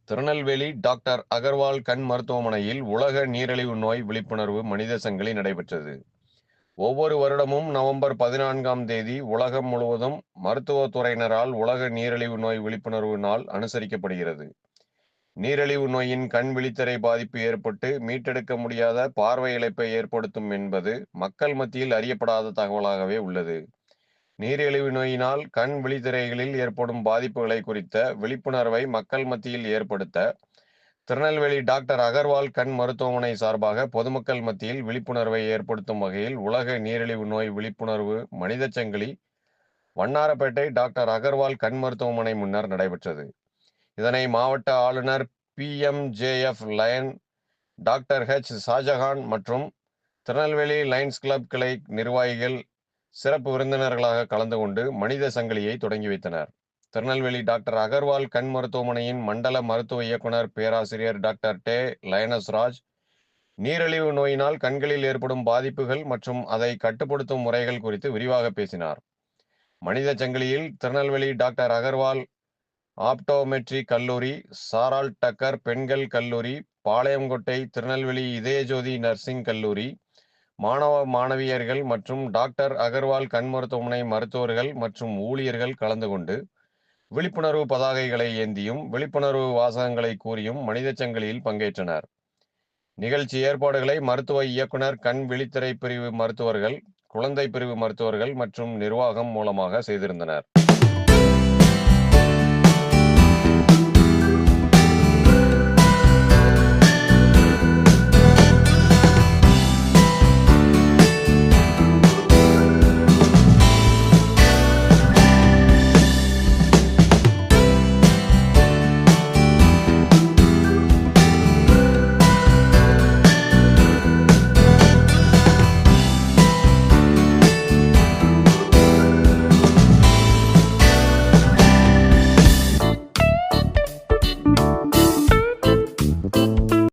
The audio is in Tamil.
திருநெல்வேலி டாக்டர் அகர்வால் கண் மருத்துவமனையில் உலக நீரிழிவு நோய் விழிப்புணர்வு மனித சங்கிலி நடைபெற்றது. ஒவ்வொரு வருடமும் நவம்பர் 14ஆம் தேதி உலகம் முழுவதும் மருத்துவத்துறையினரால் உலக நீரிழிவு நோய் விழிப்புணர்வு நாள் அனுசரிக்கப்படுகிறது. நீரிழிவு நோயின் கண் விழித்திரை பாதிப்பு ஏற்பட்டு மீட்டெடுக்க முடியாத பார்வை இழப்பை ஏற்படுத்தும் என்பது மக்கள் மத்தியில் அறியப்படாத தகவலாகவே உள்ளது. நீரிழிவு நோயினால் கண் விழித்திரைகளில் ஏற்படும் பாதிப்புகளை குறித்த விழிப்புணர்வை மக்கள் மத்தியில் ஏற்படுத்த திருநெல்வேலி டாக்டர் அகர்வால் கண் மருத்துவமனை சார்பாக பொதுமக்கள் மத்தியில் விழிப்புணர்வை ஏற்படுத்தும் வகையில் உலக நீரிழிவு நோய் விழிப்புணர்வு மனித சங்கிலி வண்ணாரப்பேட்டை டாக்டர் அகர்வால் கண் மருத்துவமனை முன்னர் நடைபெற்றது. இதனை மாவட்ட ஆளுநர் PMJF லயன் டாக்டர் ஷாஜகான் மற்றும் திருநெல்வேலி லயன்ஸ் கிளப் கிளை நிர்வாகிகள் சிறப்பு விருந்தினர்களாக கலந்து கொண்டு மனித சங்கிலியை தொடங்கி வைத்தனர். திருநெல்வேலி டாக்டர் அகர்வால் கண் மருத்துவமனையின் மண்டல மருத்துவ இயக்குனர் பேராசிரியர் டாக்டர் லயனஸ் ராஜ் நீரிழிவு நோயினால் கண்களில் ஏற்படும் பாதிப்புகள் மற்றும் அதை கட்டுப்படுத்தும் முறைகள் குறித்து விரிவாக பேசினார். மனித சங்கிலியில் திருநெல்வேலி டாக்டர் அகர்வால் ஆப்டோமெட்ரி கல்லூரி, சாரால் டக்கர் பெண்கள் கல்லூரி, பாளையங்கோட்டை திருநெல்வேலி இதயஜோதி நர்சிங் கல்லூரி மாணவ மாணவியர்கள் மற்றும் டாக்டர் அகர்வால் கண் மருத்துவமனை மருத்துவர்கள் மற்றும் ஊழியர்கள் கலந்து கொண்டு விழிப்புணர்வு பதாகைகளை ஏந்தியும் விழிப்புணர்வு வாசகங்களை கூறியும் மனித சங்கிலியில் பங்கேற்றனர். நிகழ்ச்சி ஏற்பாடுகளை மருத்துவ இயக்குனர், கண் விழித்திரை பிரிவு மருத்துவர்கள், குழந்தை பிரிவு மருத்துவர்கள் மற்றும் நிர்வாகம் மூலமாக செய்திருந்தனர்.